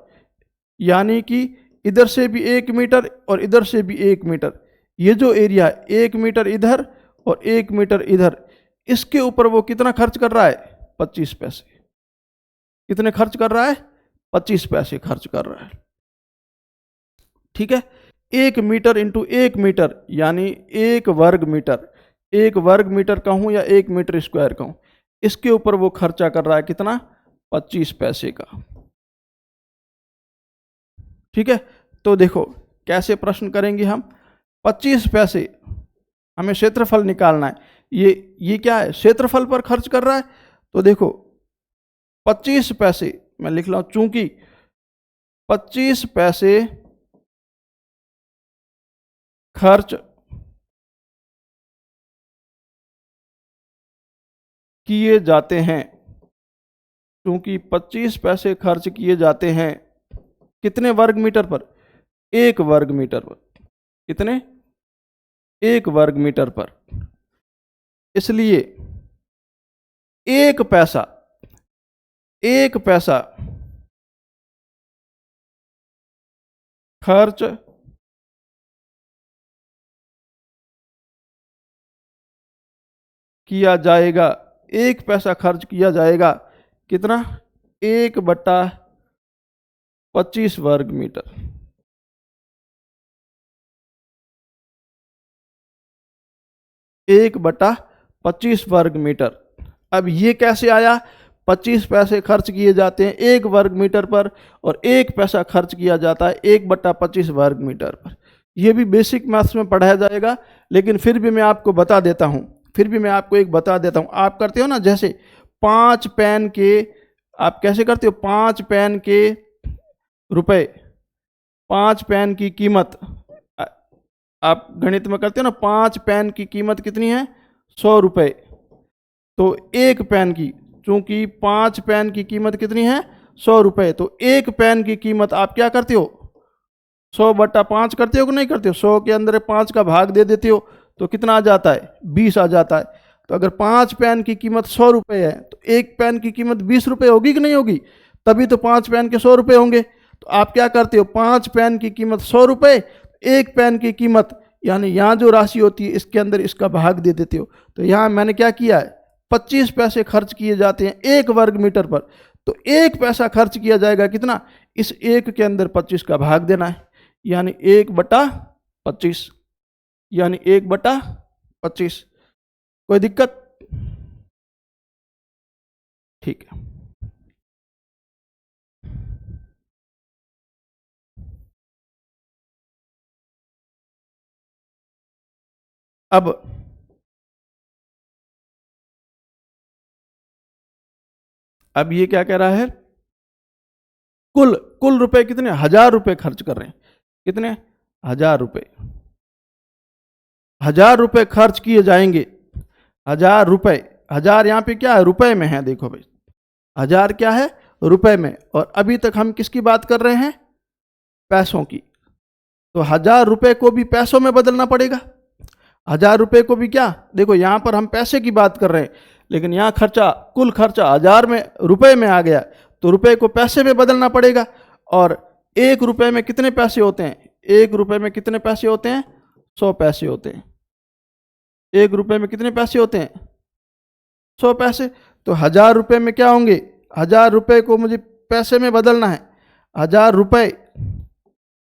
Speaker 1: यानी कि इधर से भी 1 मीटर और इधर से भी 1 मीटर। ये जो एरिया है 1 मीटर इधर और 1 मीटर इधर, इसके ऊपर वो कितना खर्च कर रहा है? 25 पैसे। कितने खर्च कर रहा है? 25 पैसे खर्च कर रहा है। ठीक है। 1 मीटर इंटू 1 मीटर यानी 1 वर्ग मीटर। 1 वर्ग मीटर कहूं या 1 मीटर स्क्वायर कहूं, इसके ऊपर वो खर्चा कर रहा है कितना? 25 पैसे का। ठीक है। तो देखो कैसे प्रश्न करेंगे हम। 25 पैसे, हमें क्षेत्रफल निकालना है। ये क्या है? क्षेत्रफल पर खर्च कर रहा है। तो देखो 25 पैसे मैं लिख रहा हूं, चूंकि 25 पैसे खर्च किए जाते हैं, क्योंकि 25 पैसे खर्च किए जाते हैं कितने वर्ग मीटर पर? 1 वर्ग मीटर पर। कितने? 1 वर्ग मीटर पर। इसलिए 1 पैसा खर्च किया जाएगा। 1 पैसा खर्च किया जाएगा कितना? 1/25 वर्ग मीटर। 1/25 वर्ग मीटर। अब ये कैसे आया? 25 पैसे खर्च किए जाते हैं 1 वर्ग मीटर पर और 1 पैसा खर्च किया जाता है 1/25 वर्ग मीटर पर। यह भी बेसिक मैथ्स में पढ़ाया जाएगा, लेकिन फिर भी मैं आपको बता देता हूं। आप करते हो ना, जैसे 5 पेन के, आप कैसे करते हो? 5 पेन के रुपए, 5 पेन की कीमत, आप गणित में करते हो ना, 5 पेन की कीमत कितनी है? 100 रुपये। तो 1 पेन की, चूंकि 5 पेन की कीमत कितनी है? 100 रुपये। तो 1 पेन की कीमत आप क्या करते हो? 100/5 करते हो कि नहीं करते हो? 100 के अंदर 5 का भाग दे देते हो तो कितना आ जाता है? 20 आ जाता है। तो अगर 5 पेन की कीमत 100 रुपये है तो 1 पेन की कीमत 20 रुपये होगी कि नहीं होगी? तभी तो 5 पेन के 100 रुपये होंगे। तो आप क्या करते हो? 5 पेन की कीमत 100 रुपये, 1 पेन की कीमत, यानी यहाँ जो राशि होती है इसके अंदर इसका भाग दे देते हो। तो यहाँ मैंने क्या किया है? 25 पैसे खर्च किए जाते हैं 1 वर्ग मीटर पर, तो 1 पैसा खर्च किया जाएगा कितना, इस 1 के अंदर 25 का भाग देना है, यानी 1/25, यानी 1/25। कोई दिक्कत? ठीक है। अब ये क्या कह रहा है, कुल कुल रुपए कितने, 1000 रुपए खर्च कर रहे हैं, कितने, 1000 रुपए, 1000 रुपए खर्च किए जाएंगे, 1000 रुपए, 1000 यहाँ पे क्या है, रुपए में है, देखो भाई 1000 क्या है, रुपए में, और अभी तक हम किसकी बात कर रहे हैं, पैसों की, तो 1000 रुपए को भी पैसों में बदलना पड़ेगा, 1000 रुपए को भी क्या, देखो यहां पर हम पैसे की बात कर रहे हैं, लेकिन यहां खर्चा, कुल खर्चा 1000 में रुपए में आ गया, तो रुपए को पैसे में बदलना पड़ेगा। और 1 रुपए में कितने पैसे होते हैं, 1 रुपए में कितने पैसे होते हैं, 100 पैसे होते हैं, 1 रुपए में कितने पैसे होते हैं, 100 पैसे। तो 1000 रुपए में क्या होंगे, 1000 रुपए को मुझे पैसे में बदलना है, 1000 रुपए,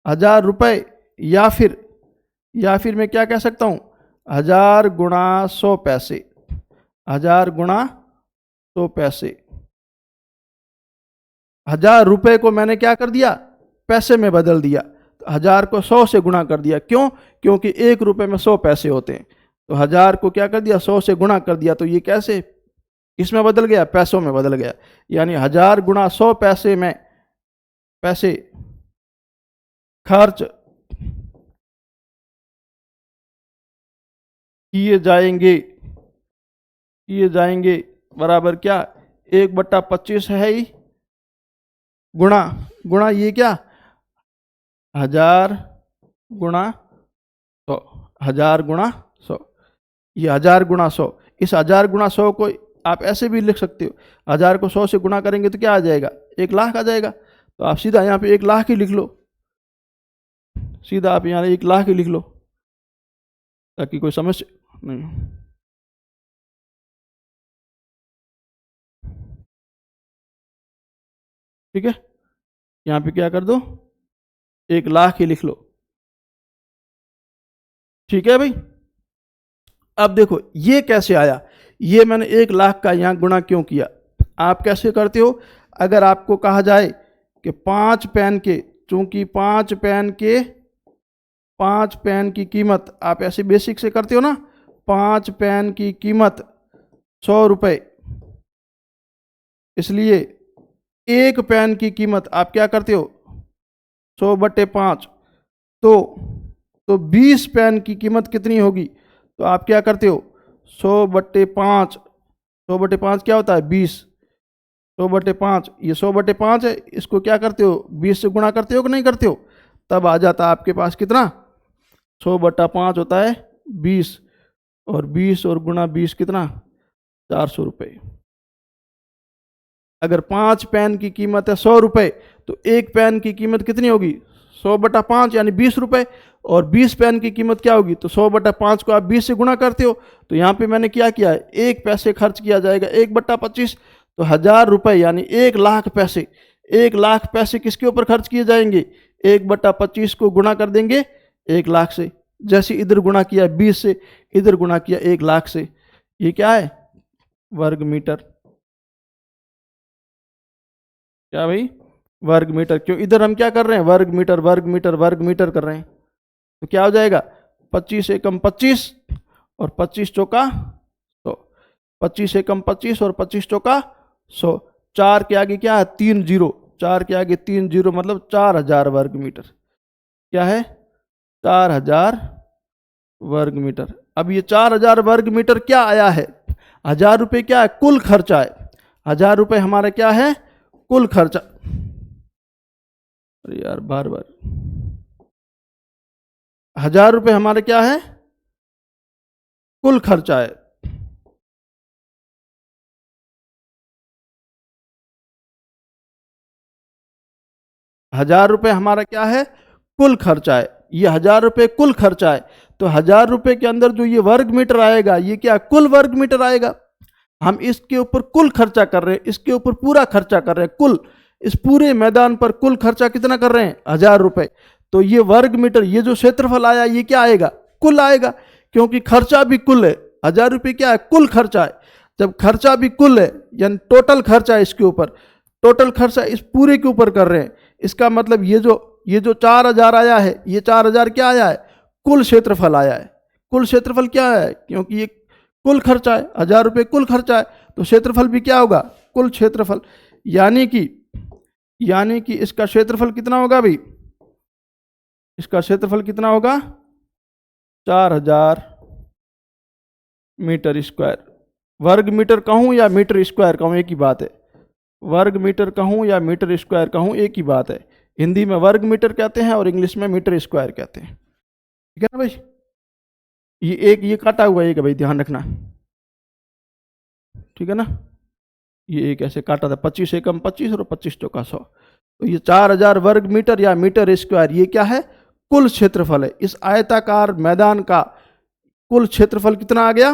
Speaker 1: 1000 रुपए, या फिर मैं क्या कह सकता हूं, 1000 गुणा 100 पैसे, 1000 गुणा 100 पैसे। 1000 रुपए को मैंने क्या कर दिया, पैसे में बदल दिया, तो 1000 को 100 से गुणा कर दिया, क्यों, क्योंकि 1 रुपए में 100 पैसे होते हैं, तो 1000 को क्या कर दिया, 100 से गुणा कर दिया, तो ये कैसे, किसमें बदल गया, पैसों में बदल गया, यानी 1000 गुणा 100 पैसे में, पैसे खर्च किए जाएंगे बराबर क्या, 1/25 है ही, गुणा ये क्या, 1000 गुणा 100, 1000 गुणा 100, ये 1000 गुणा 100, इस 1000 गुणा 100 को आप ऐसे भी लिख सकते हो, 1000 को 100 से गुणा करेंगे तो क्या आ जाएगा, 1 लाख आ जाएगा, तो आप सीधा यहाँ पे 1 लाख ही लिख लो, सीधा आप यहाँ 1 लाख ही लिख लो, ताकि कोई समस्या नहीं। ठीक है, यहाँ पे क्या कर दो, 1 लाख ही लिख लो, ठीक है भाई। अब देखो ये कैसे आया, ये मैंने 1 लाख का यहाँ गुणा क्यों किया, आप कैसे करते हो, अगर आपको कहा जाए कि 5 पेन के, चूंकि 5 पेन की कीमत, आप ऐसे बेसिक से करते हो ना, 5 पेन की कीमत 100 रुपए, इसलिए 1 पेन की कीमत आप क्या करते हो, 100/5, तो 20 पेन की कीमत कितनी होगी, तो आप क्या करते हो, 100/5, 100/5 क्या होता है, 20, 100/5, ये 100/5 है, इसको क्या करते हो, 20 से गुणा करते हो कि नहीं करते हो, तब आ जाता है आपके पास कितना, 100/5 होता है 20, और 20 और गुणा 20 कितना, 400 रुपये। अगर 5 पेन की कीमत है 100 रुपये, तो 1 पेन की कीमत कितनी होगी, 100/5 यानी 20 रुपये, और 20 पेन की कीमत क्या होगी, तो 100/5 को आप 20 से गुणा करते हो, तो यहाँ पे मैंने क्या किया है, 1 पैसे खर्च किया जाएगा 1/25, तो 1000 रुपये यानी 1 लाख पैसे, 1 लाख पैसे किसके ऊपर खर्च किए जाएंगे, 1/25 को गुणा कर देंगे 1 लाख से, जैसे इधर गुणा किया 20 से, इधर गुणा किया 1 लाख से, ये क्या है, वर्ग मीटर, क्या भाई, वर्ग मीटर, क्यों इधर हम क्या कर रहे हैं, वर्ग मीटर वर्ग मीटर वर्ग मीटर कर रहे हैं, तो क्या हो जाएगा, 25 एकम 25 और 25 चौका 100, 25 एकम 25 और 25 चौका 100, 4 के आगे क्या है, 3 जीरो, 4 के आगे 3 जीरो, मतलब 4000 वर्ग मीटर, क्या है, 4000 वर्ग मीटर। अब ये 4000 वर्ग मीटर क्या आया है, 1000 रुपये क्या है, कुल खर्चा है, 1000 रुपये हमारा क्या है, कुल खर्चा, अरे यार बार 1000 रुपये हमारे क्या है, कुल खर्चा है, हजार रुपये हमारा क्या है, कुल खर्चा है, ये 1000 रुपये कुल खर्चा है, तो 1000 रुपये के अंदर जो ये वर्ग मीटर आएगा, ये क्या कुल वर्ग मीटर आएगा, हम इसके ऊपर कुल खर्चा कर रहे हैं, इसके ऊपर पूरा खर्चा कर रहे हैं, कुल इस पूरे मैदान पर कुल खर्चा कितना कर रहे हैं, 1000 रुपए। तो ये वर्ग मीटर, ये जो क्षेत्रफल आया ये क्या आएगा, कुल आएगा, क्योंकि खर्चा भी कुल है। 1000 रुपये क्या है, कुल खर्चा है। जब खर्चा भी कुल है यानी टोटल खर्चा है, इसके ऊपर टोटल खर्चा इस पूरे के ऊपर कर रहे हैं, इसका मतलब ये जो 4000 आया है, ये 4000 क्या आया है, कुल क्षेत्रफल आया है। कुल क्षेत्रफल क्या है, क्योंकि ये कुल खर्चा है, 1000 रुपये कुल खर्चा है, तो क्षेत्रफल भी क्या होगा, कुल क्षेत्रफल। यानी कि इसका क्षेत्रफल कितना होगा भाई, इसका क्षेत्रफल कितना होगा, 4000 मीटर स्क्वायर। वर्ग मीटर कहूँ या मीटर स्क्वायर कहूँ एक ही बात है, वर्ग मीटर कहूँ या मीटर स्क्वायर कहूँ एक ही बात है। हिंदी में वर्ग मीटर कहते हैं और इंग्लिश में मीटर स्क्वायर कहते हैं, ठीक है ना भाई। ये काटा हुआ एक है भाई, ध्यान रखना, ठीक है ना। ये एक ऐसे काटा था, 25 एकम 25 और 25 चौका 100। तो ये 4000 वर्ग मीटर या मीटर स्क्वायर ये क्या है, कुल क्षेत्रफल है। इस आयताकार मैदान का कुल क्षेत्रफल कितना आ गया,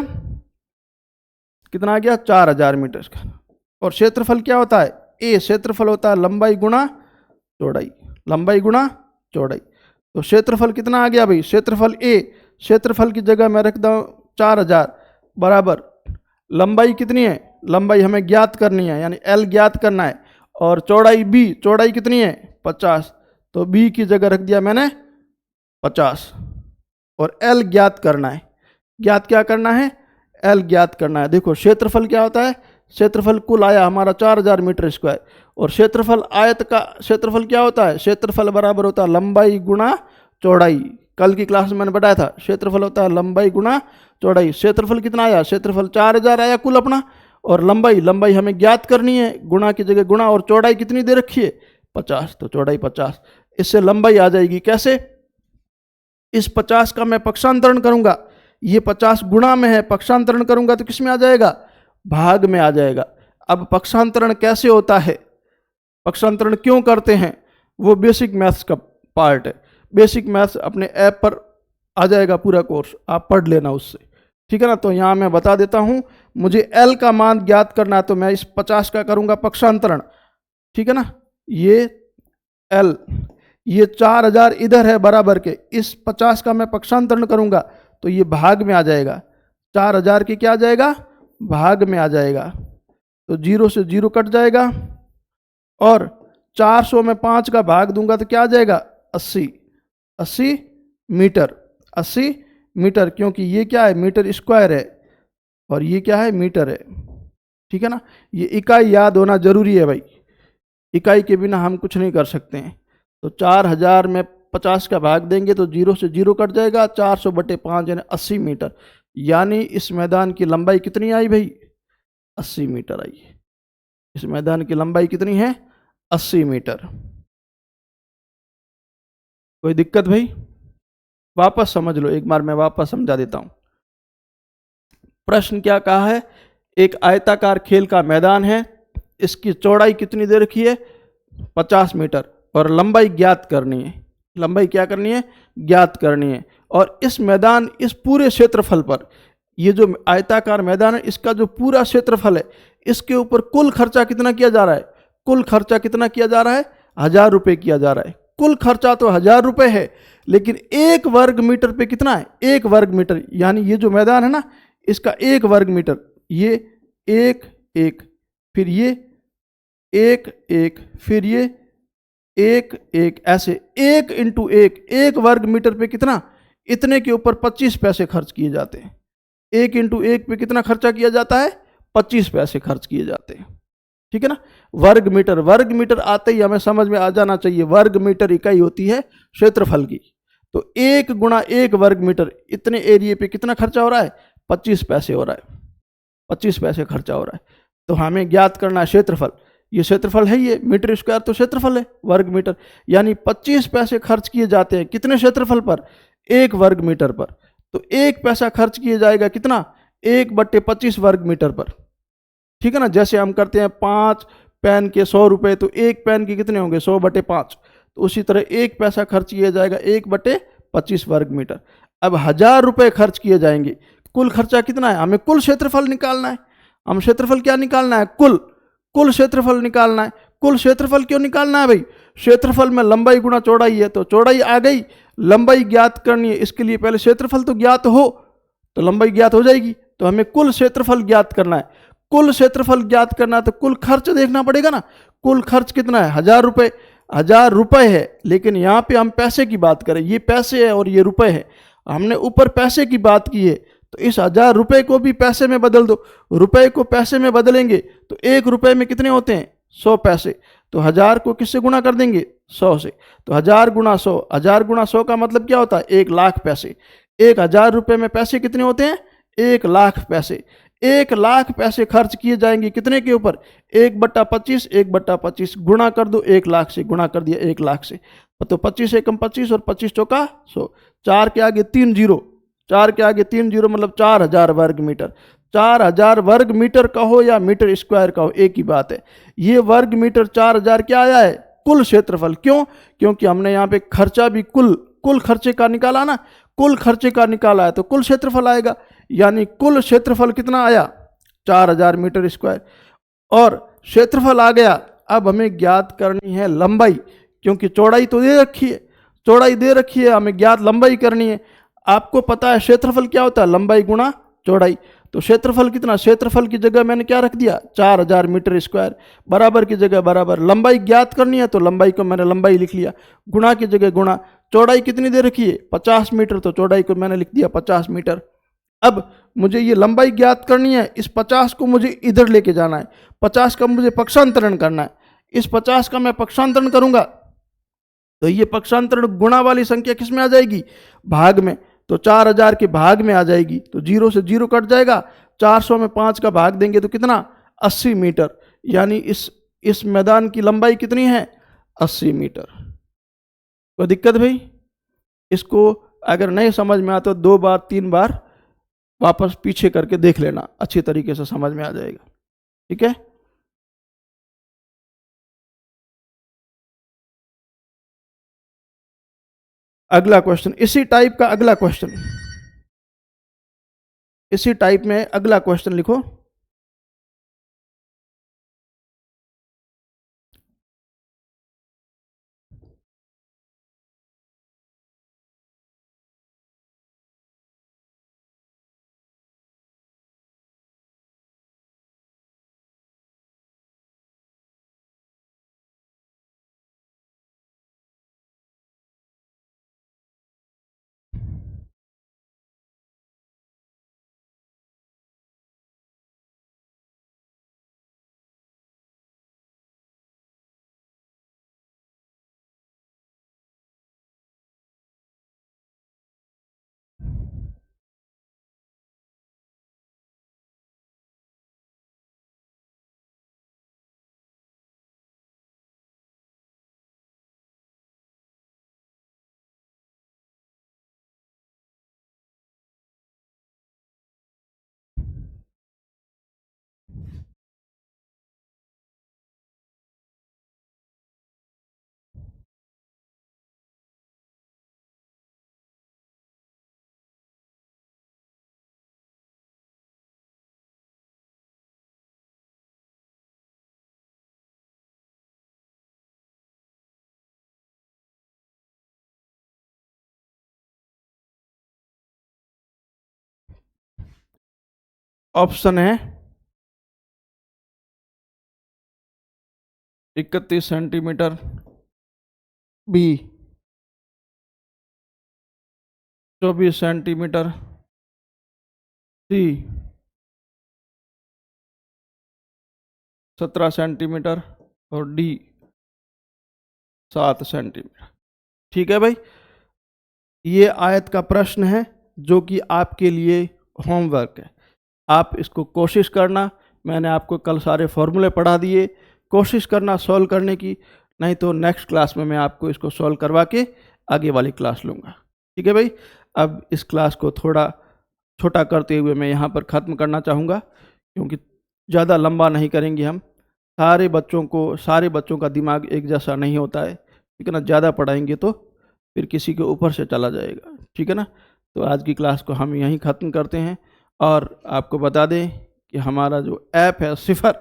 Speaker 1: कितना आ गया, 4000 मीटर का। और क्षेत्रफल क्या होता है, ए क्षेत्रफल होता है लंबाई गुणा चौड़ाई, लंबाई गुणा चौड़ाई। तो क्षेत्रफल कितना आ गया भाई, क्षेत्रफल ए, क्षेत्रफल की जगह मैं रखता हूँ 4000 बराबर लंबाई कितनी है, लंबाई हमें ज्ञात करनी है यानी एल ज्ञात करना है, और चौड़ाई बी, चौड़ाई कितनी है 50, तो बी की जगह रख दिया मैंने 50, और एल ज्ञात करना है। ज्ञात क्या करना है, एल ज्ञात करना है। देखो क्षेत्रफल क्या होता है, क्षेत्रफल कुल आया हमारा 4000 मीटर स्क्वायर, और क्षेत्रफल आयत का क्षेत्रफल क्या होता है, क्षेत्रफल बराबर होता है लंबाई गुणा चौड़ाई। कल की क्लास में मैंने बताया था क्षेत्रफल होता है लंबाई गुणा चौड़ाई। क्षेत्रफल कितना आया, क्षेत्रफल 4000 आया कुल अपना, और लंबाई हमें ज्ञात करनी है, गुणा की जगह गुणा, और चौड़ाई कितनी दे रखी है 50, तो चौड़ाई 50। इससे लंबाई आ जाएगी कैसे, इस 50 का मैं पक्षांतरण करूंगा, ये 50 गुणा में है, पक्षांतरण करूंगा तो किस में आ जाएगा, भाग में आ जाएगा। अब पक्षांतरण कैसे होता है, पक्षांतरण क्यों करते हैं, वो बेसिक मैथ्स का पार्ट है। बेसिक मैथ्स अपने ऐप पर आ जाएगा पूरा कोर्स, आप पढ़ लेना उससे, ठीक है ना। तो यहाँ मैं बता देता हूँ, मुझे एल का मान ज्ञात करना है तो मैं इस 50 का करूँगा पक्षांतरण, ठीक है ना। ये एल, ये 4000 इधर है बराबर के, इस 50 का मैं पक्षांतरण करूँगा तो ये भाग में आ जाएगा, 4000 के क्या आ जाएगा, भाग में आ जाएगा। तो 0 से 0 कट जाएगा, और 400 में 5 का भाग दूंगा तो क्या आ जाएगा 80 मीटर, 80 मीटर, क्योंकि ये क्या है मीटर स्क्वायर है और ये क्या है मीटर है, ठीक है ना। ये इकाई याद होना जरूरी है भाई, इकाई के बिना हम कुछ नहीं कर सकते हैं। तो 4000 में 50 का भाग देंगे तो 0 से 0 कट जाएगा, 400/5 यानी 80 मीटर। यानी इस मैदान की लंबाई कितनी आई भाई, 80 मीटर आई। इस मैदान की लंबाई कितनी है, 80 मीटर। कोई दिक्कत भाई, वापस समझ लो एक बार, मैं वापस समझा देता हूं। प्रश्न क्या कहा है, एक आयताकार खेल का मैदान है, इसकी चौड़ाई कितनी दे रखी है 50 मीटर, और लंबाई ज्ञात करनी है, लंबाई क्या करनी है, ज्ञात करनी है। और इस मैदान, इस पूरे क्षेत्रफल पर, ये जो आयताकार मैदान है इसका जो पूरा क्षेत्रफल है, इसके ऊपर कुल खर्चा कितना किया जा रहा है, कुल खर्चा कितना किया जा रहा है, 1000 रुपये किया जा रहा है। कुल खर्चा तो 1000 रुपये है, लेकिन 1 वर्ग मीटर पे कितना है, 1 वर्ग मीटर, यानी ये जो मैदान है ना इसका 1 वर्ग मीटर, ये 1 1, फिर ये 1 1, फिर ये 1 1, ऐसे 1 × 1, 1 वर्ग मीटर पे कितना, इतने के ऊपर 25 पैसे खर्च किए जाते हैं। 1 × 1 पे कितना खर्चा किया जाता है, 25 पैसे खर्च किए जाते हैं, ठीक है ना। वर्ग मीटर, वर्ग मीटर आते ही हमें समझ में आ जाना चाहिए, वर्ग मीटर इकाई होती है क्षेत्रफल की। तो 1 × 1 वर्ग मीटर, इतने एरिया पे कितना खर्चा हो रहा है, 25 पैसे हो रहा है, 25 पैसे खर्चा हो रहा है। तो हमें ज्ञात करना है क्षेत्रफल, ये क्षेत्रफल है, ये मीटर स्क्वायर तो क्षेत्रफल है, वर्ग मीटर, यानी 25 पैसे खर्च किए जाते हैं कितने क्षेत्रफल पर, 1 वर्ग मीटर पर। तो 1 पैसा खर्च किया जाएगा कितना, 1/25 वर्ग मीटर पर, ठीक है ना। जैसे हम करते हैं 5 पेन के 100 रुपये, तो 1 पेन के कितने होंगे 100/5, तो उसी तरह 1 पैसा खर्च किया जाएगा 1/25 वर्ग मीटर। अब 1000 रुपये खर्च किए जाएंगे, कुल खर्चा कितना है, हमें कुल क्षेत्रफल निकालना है। हम क्षेत्रफल क्या निकालना है, कुल क्षेत्रफल निकालना है। कुल क्षेत्रफल क्यों निकालना है भाई, क्षेत्रफल में लंबाई गुणा चौड़ाई है, तो चौड़ाई आ गई, लंबाई ज्ञात करनी है, इसके लिए पहले क्षेत्रफल तो ज्ञात हो तो लंबाई ज्ञात हो जाएगी। तो हमें कुल क्षेत्रफल ज्ञात करना है। कुल क्षेत्रफल ज्ञात करना है तो कुल खर्च देखना पड़ेगा ना। कुल खर्च कितना है, 1000 रुपये। 1000 रुपये है, लेकिन यहाँ पे हम पैसे की बात करें, ये पैसे है और ये रुपए है, हमने ऊपर पैसे की बात की है, तो इस 1000 रुपये को भी पैसे में बदल दो। रुपए को पैसे में बदलेंगे तो 1 रुपये में कितने होते हैं, 100 पैसे। तो 1000 को किससे गुणा कर देंगे, 100 से। तो 1000 गुणा 100, 1000 गुणा 100 का मतलब क्या होता है, 1,00,000 पैसे। 1000 रुपये में पैसे कितने होते हैं, 1,00,000 पैसे। 1,00,000 पैसे खर्च किए जाएंगे कितने के ऊपर, 1/25, 1/25 गुणा कर दो, 1,00,000 से गुणा कर दिया 1,00,000 से। तो 25 एकम 25 और 25 चौका 100, 4 के आगे 3 जीरो, 4 के आगे 3 जीरो मतलब 4000 वर्ग मीटर। 4000 वर्ग मीटर कहो या मीटर स्क्वायर कहो एक ही बात है। ये वर्ग मीटर 4000 क्या आया है, कुल क्षेत्रफल। क्यों, क्योंकि हमने यहाँ पे खर्चा भी कुल खर्चे का निकाला ना, कुल खर्चे का निकाला है तो कुल क्षेत्रफल आएगा, यानी कुल क्षेत्रफल कितना आया, 4000 मीटर स्क्वायर। और क्षेत्रफल आ गया, अब हमें ज्ञात करनी है लंबाई, क्योंकि चौड़ाई तो दे रखी है, चौड़ाई दे रखी है, हमें ज्ञात लंबाई करनी है। आपको पता है क्षेत्रफल क्या होता है, लंबाई गुणा चौड़ाई। तो क्षेत्रफल कितना, क्षेत्रफल की जगह मैंने क्या रख दिया, 4000 मीटर स्क्वायर, बराबर की जगह बराबर। लंबाई ज्ञात करनी है तो लंबाई को मैंने लंबाई लिख लिया, गुणा की जगह गुणा। चौड़ाई कितनी दे रखी है, 50 मीटर, तो चौड़ाई को मैंने लिख दिया 50 मीटर। अब मुझे ये लंबाई ज्ञात करनी है, इस 50 को मुझे इधर लेके जाना है, 50 का मुझे पक्षांतरण करना है। इस 50 का मैं पक्षांतरण करूंगा तो ये पक्षांतरण गुणा वाली संख्या किस में आ जाएगी, भाग में। तो 4000 के भाग में आ जाएगी, तो 0 से 0 कट जाएगा, 400 में 5 का भाग देंगे तो कितना, 80 मीटर। यानी इस मैदान की लंबाई कितनी है, 80 मीटर। कोई दिक्कत भाई, इसको अगर नहीं समझ में आता तो 2 बार 3 बार वापस पीछे करके देख लेना, अच्छी तरीके से समझ में आ जाएगा। ठीक है, अगला क्वेश्चन, इसी टाइप का अगला क्वेश्चन, इसी टाइप में अगला क्वेश्चन लिखो। ऑप्शन है 31 सेंटीमीटर, बी 24 सेंटीमीटर, सी 17 सेंटीमीटर और डी 7 सेंटीमीटर। ठीक है भाई, ये आयत का प्रश्न है जो कि आपके लिए होमवर्क है, आप इसको कोशिश करना। मैंने आपको कल सारे फॉर्मूले पढ़ा दिए, कोशिश करना सॉल्व करने की, नहीं तो नेक्स्ट क्लास में मैं आपको इसको सॉल्व करवा के आगे वाली क्लास लूँगा। ठीक है भाई, अब इस क्लास को थोड़ा छोटा करते हुए मैं यहाँ पर ख़त्म करना चाहूँगा, क्योंकि ज़्यादा लंबा नहीं करेंगे हम। सारे बच्चों का दिमाग एक जैसा नहीं होता है, ठीक है ना, ज़्यादा पढ़ाएंगे तो फिर किसी के ऊपर से चला जाएगा। ठीक है ना, तो आज की क्लास को हम यहीं ख़त्म करते हैं। और आपको बता दें कि हमारा जो ऐप है सिफर,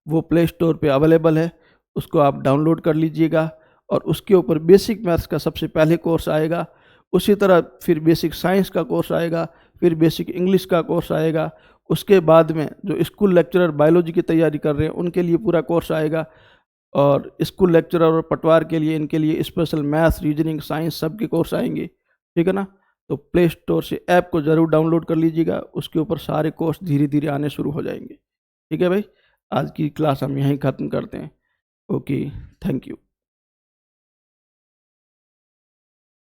Speaker 1: वो प्ले स्टोर पे अवेलेबल है, उसको आप डाउनलोड कर लीजिएगा और उसके ऊपर बेसिक मैथ्स का सबसे पहले कोर्स आएगा। उसी तरह फिर बेसिक साइंस का कोर्स आएगा, फिर बेसिक इंग्लिश का कोर्स आएगा। उसके बाद में जो स्कूल लेक्चरर बायोलॉजी की तैयारी कर रहे हैं उनके लिए पूरा कोर्स आएगा, और स्कूल लेक्चरर और पटवार के लिए, इनके लिए स्पेशल मैथ्स, रीजनिंग, साइंस सब के कोर्स आएंगे। ठीक है ना? तो प्ले स्टोर से ऐप को ज़रूर डाउनलोड कर लीजिएगा, उसके ऊपर सारे कोर्स धीरे धीरे आने शुरू हो जाएंगे। ठीक है भाई, आज की क्लास हम यहीं ख़त्म करते हैं। Okay, thank you.